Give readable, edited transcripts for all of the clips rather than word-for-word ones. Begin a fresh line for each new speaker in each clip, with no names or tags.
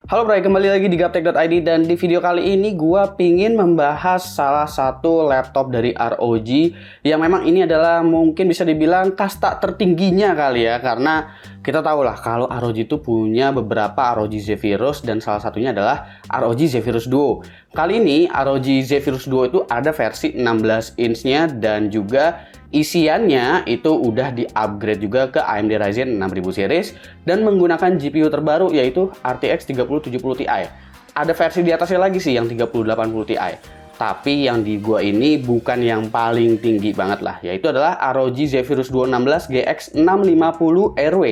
Halo Bray, kembali lagi di Gaptek.id dan di video kali ini gua pingin membahas salah satu laptop dari ROG yang memang ini adalah mungkin bisa dibilang kasta tertingginya kali ya, karena kita tahu lah kalau ROG itu punya beberapa ROG Zephyrus dan salah satunya adalah ROG Zephyrus Duo. Kali ini ROG Zephyrus Duo itu ada versi 16 inch-nya dan juga isiannya itu udah di-upgrade juga ke AMD Ryzen 6000 series dan menggunakan GPU terbaru yaitu RTX 3070 Ti. Ada versi di atasnya lagi sih yang 3080 Ti. Tapi yang di gua ini bukan yang paling tinggi banget lah, yaitu adalah ROG Zephyrus Duo 16 GX 650 RW.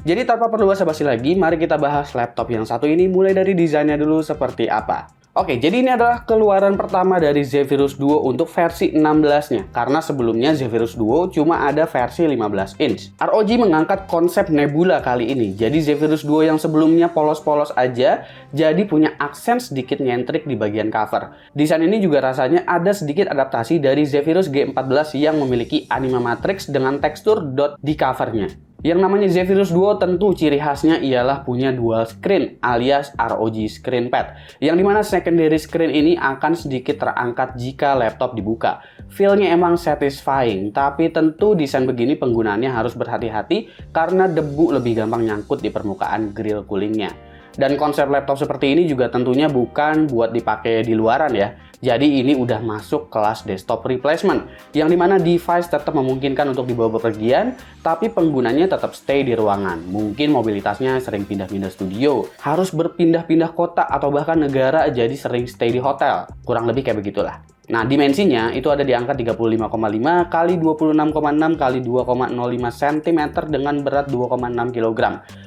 Jadi tanpa perlu basa-basi lagi, mari kita bahas laptop yang satu ini mulai dari desainnya dulu seperti apa. Oke, jadi ini adalah keluaran pertama dari Zephyrus Duo untuk versi 16-nya. Karena sebelumnya Zephyrus Duo cuma ada versi 15 inch. ROG mengangkat konsep Nebula kali ini. Jadi Zephyrus Duo yang sebelumnya polos-polos aja, jadi punya aksen sedikit nyentrik di bagian cover. Desain ini juga rasanya ada sedikit adaptasi dari Zephyrus G14 yang memiliki animatrix dengan tekstur dot di covernya. Yang namanya Zephyrus Duo tentu ciri khasnya ialah punya dual screen alias ROG Screen Pad, yang dimana secondary screen ini akan sedikit terangkat jika laptop dibuka. Feel-nya emang satisfying, tapi tentu desain begini penggunaannya harus berhati-hati karena debu lebih gampang nyangkut di permukaan grill coolingnya. Dan konsep laptop seperti ini juga tentunya bukan buat dipakai di luaran ya. Jadi ini udah masuk kelas desktop replacement, yang dimana device tetap memungkinkan untuk dibawa bepergian, tapi penggunanya tetap stay di ruangan. Mungkin mobilitasnya sering pindah-pindah studio, harus berpindah-pindah kota atau bahkan negara, jadi sering stay di hotel. Kurang lebih kayak begitulah. Nah, dimensinya itu ada di angka 35,5 x 26,6 x 2,05 cm dengan berat 2,6 kg.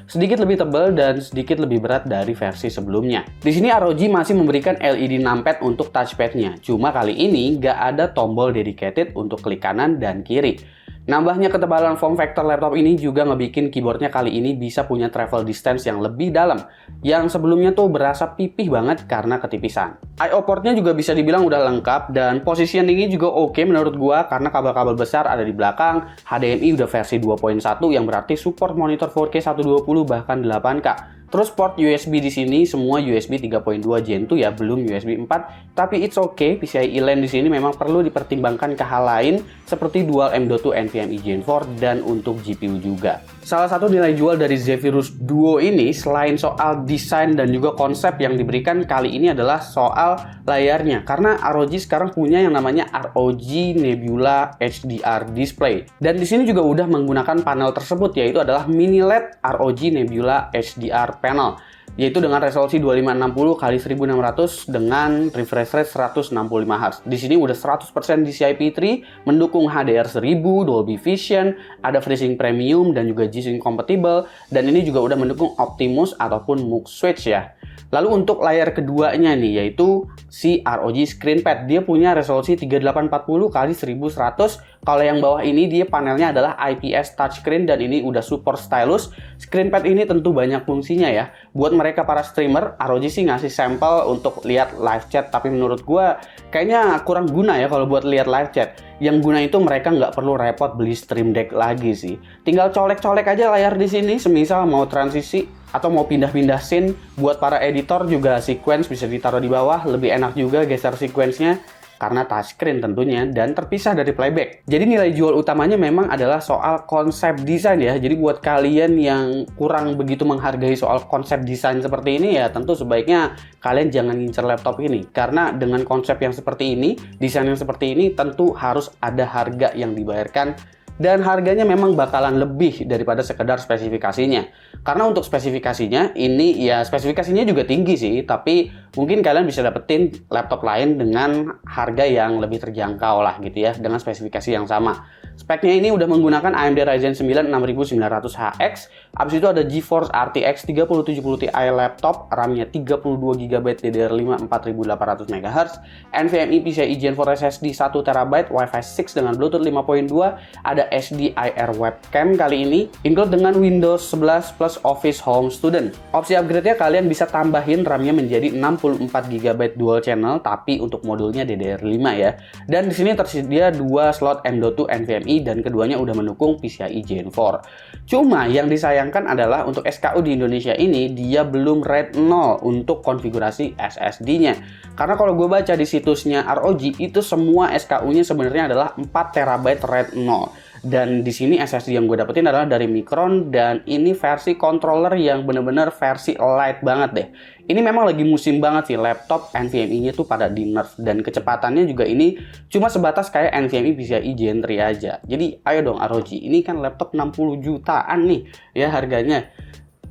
Sedikit lebih tebal dan sedikit lebih berat dari versi sebelumnya. Di sini ROG masih memberikan LED numpad untuk touchpad-nya. Cuma kali ini nggak ada tombol dedicated untuk klik kanan dan kiri. Nambahnya ketebalan form factor laptop ini juga ngebikin keyboardnya kali ini bisa punya travel distance yang lebih dalam. Yang sebelumnya tuh berasa pipih banget karena ketipisan. I/O portnya juga bisa dibilang udah lengkap dan positioningnya juga oke menurut gua karena kabel-kabel besar ada di belakang. HDMI udah versi 2.1 yang berarti support monitor 4K 120 bahkan 8K. Terus port USB di sini semua USB 3.2 Gen 2 ya, belum USB 4. Tapi it's okay, PCIe LAN di sini memang perlu dipertimbangkan ke hal lain seperti dual M.2 NVMe Gen 4 dan untuk GPU juga. Salah satu nilai jual dari Zephyrus Duo ini selain soal desain dan juga konsep yang diberikan kali ini adalah soal layarnya. Karena ROG sekarang punya yang namanya ROG Nebula HDR display. Dan di sini juga udah menggunakan panel tersebut yaitu adalah mini LED ROG Nebula HDR panel, yaitu dengan resolusi 2560 x 1600 dengan refresh rate 165 Hz. Di sini udah 100% DCI-P3, mendukung HDR 1000, Dolby Vision, ada FreeSync Premium dan juga G-Sync compatible, dan ini juga udah mendukung Optimus ataupun MUX Switch ya. Lalu untuk layar keduanya nih, yaitu si ROG Screen Pad. Dia punya resolusi 3840 x 1100. Kalau yang bawah ini dia panelnya adalah IPS touchscreen dan ini udah support stylus. Screen Pad ini tentu banyak fungsinya ya. Buat mereka para streamer, ROG sih ngasih sampel untuk lihat live chat, tapi menurut gua kayaknya kurang guna ya kalau buat lihat live chat. Yang guna itu mereka nggak perlu repot beli Stream Deck lagi sih. Tinggal colek-colek aja layar di sini, semisal mau transisi atau mau pindah-pindah scene. Buat para editor juga sequence bisa ditaruh di bawah, lebih enak juga geser sequence-nya karena touchscreen tentunya dan terpisah dari playback. Jadi nilai jual utamanya memang adalah soal konsep desain ya. Jadi buat kalian yang kurang begitu menghargai soal konsep desain seperti ini ya, tentu sebaiknya kalian jangan ngincer laptop ini. Karena dengan konsep yang seperti ini, desain yang seperti ini, tentu harus ada harga yang dibayarkan. Dan harganya memang bakalan lebih daripada sekedar spesifikasinya. Karena untuk spesifikasinya, ini ya spesifikasinya juga tinggi sih, tapi mungkin kalian bisa dapetin laptop lain dengan harga yang lebih terjangkau lah gitu ya, dengan spesifikasi yang sama. Speknya ini udah menggunakan AMD Ryzen 9 6900HX, abis itu ada GeForce RTX 3070 Ti laptop, RAM-nya 32GB DDR5 4800 MHz, NVMe PCIe Gen 4 SSD 1TB, Wi-Fi 6 dengan Bluetooth 5.2, ada SDIR webcam kali ini, include dengan Windows 11 plus Office Home Student. Opsi upgrade-nya kalian bisa tambahin RAM-nya menjadi 64 64 GB dual channel, tapi untuk modulnya DDR5 ya. Dan di sini tersedia 2 slot M.2 NVMe dan keduanya udah mendukung PCIe Gen 4. Cuma yang disayangkan adalah untuk SKU di Indonesia ini dia belum RAID 0 untuk konfigurasi SSD-nya. Karena kalau gue baca di situsnya ROG itu semua SKU-nya sebenarnya adalah 4 TB RAID 0. Dan di sini SSD yang gue dapetin adalah dari Micron dan ini versi controller yang bener-bener versi light banget deh. Ini memang lagi musim banget sih laptop NVMe-nya tuh pada di nerf dan kecepatannya juga ini cuma sebatas kayak NVMe PCIe Gen 3 aja. Jadi ayo dong ROG, ini kan laptop 60 jutaan nih ya harganya.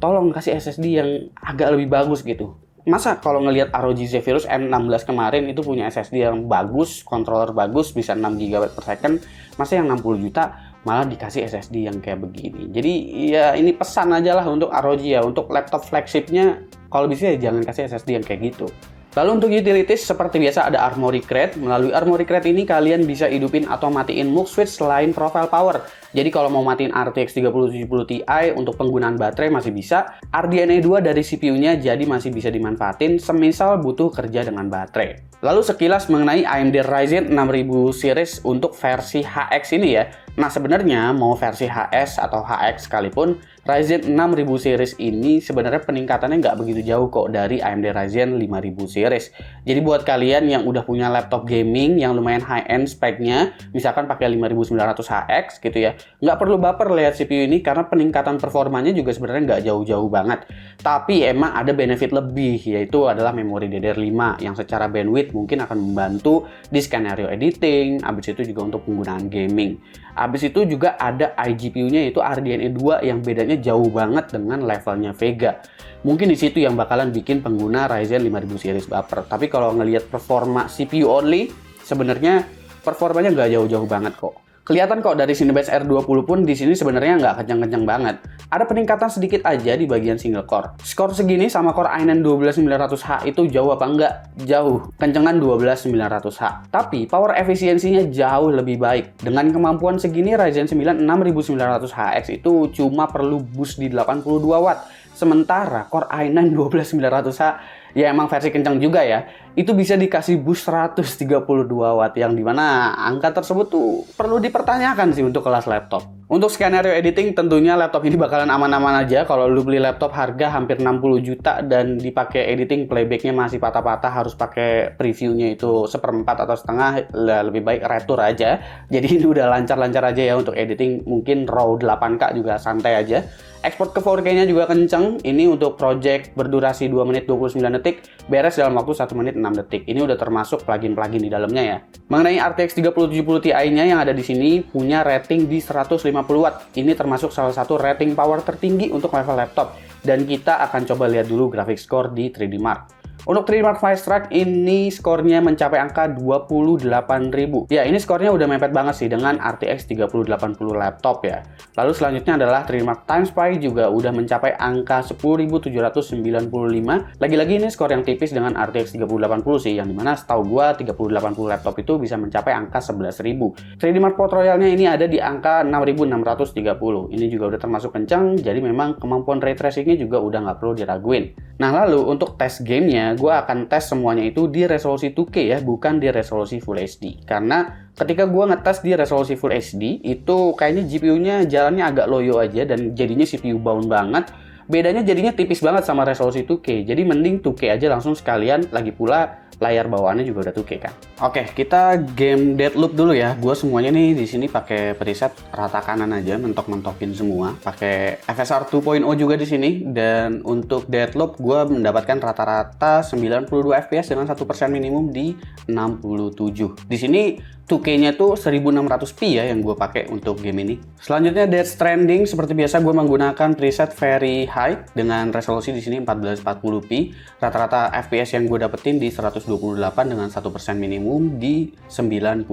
Tolong kasih SSD yang agak lebih bagus gitu. Masa kalau ngelihat ROG Zephyrus M16 kemarin itu punya SSD yang bagus, controller bagus, bisa 6 GB per second, masa yang 60 juta malah dikasih SSD yang kayak begini. Jadi ya ini pesan aja lah untuk ROG ya, untuk laptop flagshipnya kalau bisa ya jangan kasih SSD yang kayak gitu. Lalu untuk utilities seperti biasa ada Armoury Crate. Melalui Armoury Crate ini kalian bisa hidupin atau matiin mux switch selain profile power. Jadi kalau mau matiin RTX 3070 Ti untuk penggunaan baterai masih bisa. RDNA 2 dari CPU-nya jadi masih bisa dimanfaatin semisal butuh kerja dengan baterai. Lalu sekilas mengenai AMD Ryzen 6000 series untuk versi HX ini ya. Nah sebenarnya mau versi HS atau HX sekalipun Ryzen 6000 series ini sebenarnya peningkatannya nggak begitu jauh kok dari AMD Ryzen 5000 series. Jadi buat kalian yang udah punya laptop gaming yang lumayan high-end speknya, misalkan pakai 5900 HX gitu ya, nggak perlu baper lihat CPU ini karena peningkatan performanya juga sebenarnya nggak jauh-jauh banget. Tapi emang ada benefit lebih, yaitu adalah memori DDR5 yang secara bandwidth mungkin akan membantu di skenario editing, habis itu juga untuk penggunaan gaming. Habis itu juga ada iGPU-nya yaitu RDNA 2 yang bedanya jauh banget dengan levelnya Vega. Mungkin di situ yang bakalan bikin pengguna Ryzen 5000 series baper. Tapi kalau ngelihat performa CPU only, sebenarnya performanya nggak jauh-jauh banget kok. Kelihatan kok dari Cinebench R20 pun di sini sebenarnya nggak kencang-kencang banget. Ada peningkatan sedikit aja di bagian single core. Skor segini sama core i9 12900H itu jauh apa enggak? Jauh. Kencengan 12900H. Tapi power efisiensinya jauh lebih baik. Dengan kemampuan segini Ryzen 9 6900HX itu cuma perlu boost di 82 watt. Sementara core i9 12900H ya emang versi kencang juga ya, itu bisa dikasih boost 132 watt yang dimana angka tersebut tuh perlu dipertanyakan sih untuk kelas laptop. Untuk skenario editing tentunya laptop ini bakalan aman-aman aja. Kalau lu beli laptop harga hampir 60 juta dan dipakai editing playbacknya masih patah-patah, harus pakai previewnya itu 1/4 atau setengah, lebih baik retur aja. Jadi ini udah lancar-lancar aja ya untuk editing, mungkin RAW 8K juga santai aja. Export ke 4K-nya juga kenceng. Ini untuk project berdurasi 2 menit 29 detik, beres dalam waktu 1 menit 6 detik. Ini udah termasuk plugin-plugin di dalamnya ya. Mengenai RTX 3070 Ti-nya yang ada di sini punya rating di 150 watt. Ini termasuk salah satu rating power tertinggi untuk level laptop. Dan kita akan coba lihat dulu graphic score di 3D Mark. Untuk 3D Mark Firestrike ini skornya mencapai angka 28.000. Ya, ini skornya udah mepet banget sih dengan RTX 3080 laptop ya. Lalu selanjutnya adalah 3D Mark Time Spy juga udah mencapai angka 10.795. Lagi-lagi ini skor yang tipis dengan RTX 3080 sih, yang dimana setahu gua 3080 laptop itu bisa mencapai angka 11.000. 3D Mark Port Royale-nya ini ada di angka 6.630. Ini juga udah termasuk kencang, jadi memang kemampuan ray tracing-nya juga udah nggak perlu diraguin. Nah, lalu untuk tes gamenya, gue akan tes semuanya itu di resolusi 2K ya, bukan di resolusi Full HD. Karena ketika gue ngetes di resolusi Full HD, itu kayaknya GPU-nya jalannya agak loyo aja dan jadinya CPU bound banget. Bedanya jadinya tipis banget sama resolusi 2K. Jadi mending 2K aja langsung sekalian, lagi pula layar bawaannya juga udah 2K kan. Oke, kita game Deathloop dulu ya. Gue semuanya nih di sini pakai preset rata kanan aja, mentok-mentokin semua. Pakai FSR 2.0 juga di sini. Dan untuk Deathloop gue mendapatkan rata-rata 92 FPS dengan 1% minimum di 67. Di sini 2K-nya tuh 1600p ya yang gue pakai untuk game ini. Selanjutnya Death Stranding, seperti biasa gue menggunakan preset very high dengan resolusi di sini 1440p. Rata-rata FPS yang gue dapetin di 128 dengan 1% minimum di 98.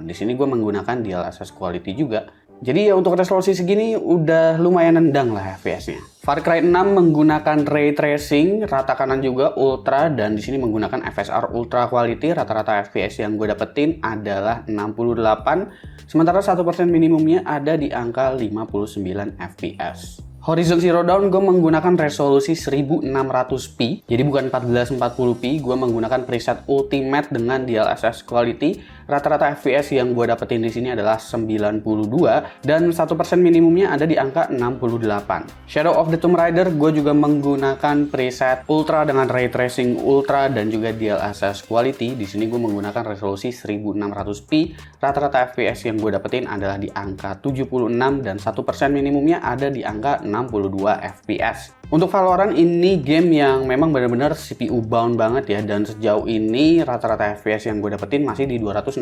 Di sini gue menggunakan DLSS quality juga. Jadi ya untuk resolusi segini udah lumayan nendang lah FPS-nya. Far Cry 6 menggunakan ray tracing, rata kanan juga ultra, dan di sini menggunakan FSR ultra quality. Rata-rata FPS yang gue dapetin adalah 68, sementara 1% minimumnya ada di angka 59 FPS. Horizon Zero Dawn gue menggunakan resolusi 1600p, jadi bukan 1440p. Gue menggunakan preset Ultimate dengan DLSS Quality. Rata-rata FPS yang gue dapetin di sini adalah 92 dan 1% minimumnya ada di angka 68. Shadow of the Tomb Raider gue juga menggunakan preset Ultra dengan Ray Tracing Ultra dan juga DLSS Quality. Di sini gue menggunakan resolusi 1600p. Rata-rata FPS yang gue dapetin adalah di angka 76 dan 1% minimumnya ada di angka 62 FPS. Untuk Valorant ini game yang memang benar-benar CPU bound banget ya, dan sejauh ini rata-rata FPS yang gue dapetin masih di 264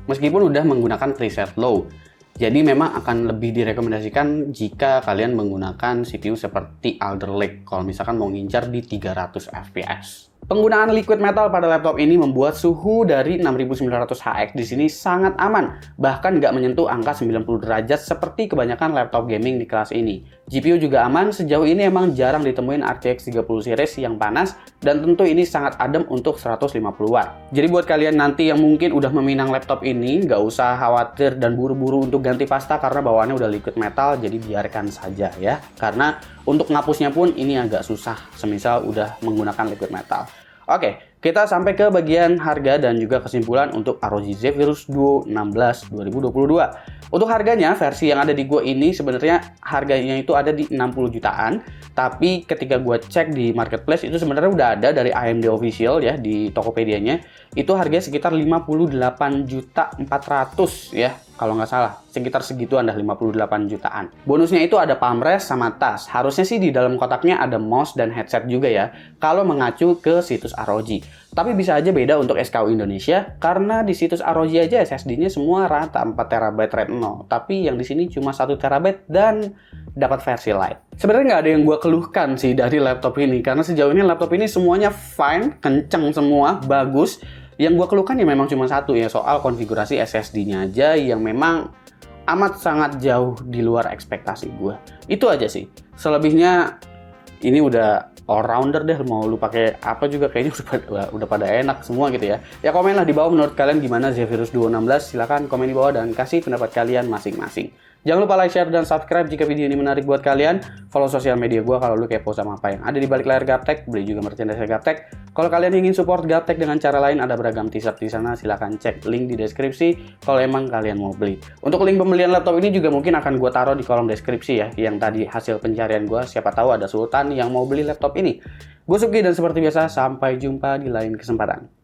meskipun udah menggunakan preset low. Jadi memang akan lebih direkomendasikan jika kalian menggunakan CPU seperti Alder Lake kalau misalkan mau ngincar di 300 FPS. Penggunaan liquid metal pada laptop ini membuat suhu dari 6900 HX di sini sangat aman, bahkan nggak menyentuh angka 90 derajat seperti kebanyakan laptop gaming di kelas ini. GPU juga aman, sejauh ini emang jarang ditemuin RTX 30 series yang panas, dan tentu ini sangat adem untuk 150 watt. Jadi buat kalian nanti yang mungkin udah meminang laptop ini, nggak usah khawatir dan buru-buru untuk ganti pasta karena bawaannya udah liquid metal, jadi biarkan saja ya. Karena untuk ngapusnya pun ini agak susah, semisal udah menggunakan liquid metal. Oke, kita sampai ke bagian harga dan juga kesimpulan untuk ROG Zephyrus Duo 16 2022. Untuk harganya, versi yang ada di gua ini sebenarnya harganya itu ada di 60 jutaan. Tapi ketika gua cek di marketplace itu sebenarnya udah ada dari AMD official ya di Tokopedia-nya. Itu harganya sekitar 58.400.000 ya. Kalau nggak salah, sekitar segituan dah 58 jutaan. Bonusnya itu ada palm rest sama tas. Harusnya sih di dalam kotaknya ada mouse dan headset juga ya, kalau mengacu ke situs ROG. Tapi bisa aja beda untuk SKU Indonesia, karena di situs ROG aja SSD-nya semua rata 4TB RAID 0. Tapi yang di sini cuma 1TB dan dapat versi light. Sebenarnya nggak ada yang gue keluhkan sih dari laptop ini, karena sejauh ini laptop ini semuanya fine, kenceng semua, bagus. Yang gue keluhkan ya memang cuma satu ya, soal konfigurasi SSD-nya aja yang memang amat sangat jauh di luar ekspektasi gue. Itu aja sih. Selebihnya ini udah all-rounder deh, mau lu pakai apa juga kayaknya udah pada enak semua gitu ya. Ya komen lah di bawah menurut kalian gimana Zephyrus Duo 16, silahkan komen di bawah dan kasih pendapat kalian masing-masing. Jangan lupa like, share, dan subscribe jika video ini menarik buat kalian. Follow sosial media gue kalau lu kepo sama apa yang ada di balik layar Gaptek. Beli juga merchandise Gaptek. Kalau kalian ingin support Gaptek dengan cara lain, ada beragam t-shirt di sana. Silahkan cek link di deskripsi kalau emang kalian mau beli. Untuk link pembelian laptop ini juga mungkin akan gue taruh di kolom deskripsi ya. Yang tadi hasil pencarian gue, siapa tahu ada Sultan yang mau beli laptop ini. Gue Suki dan seperti biasa, sampai jumpa di lain kesempatan.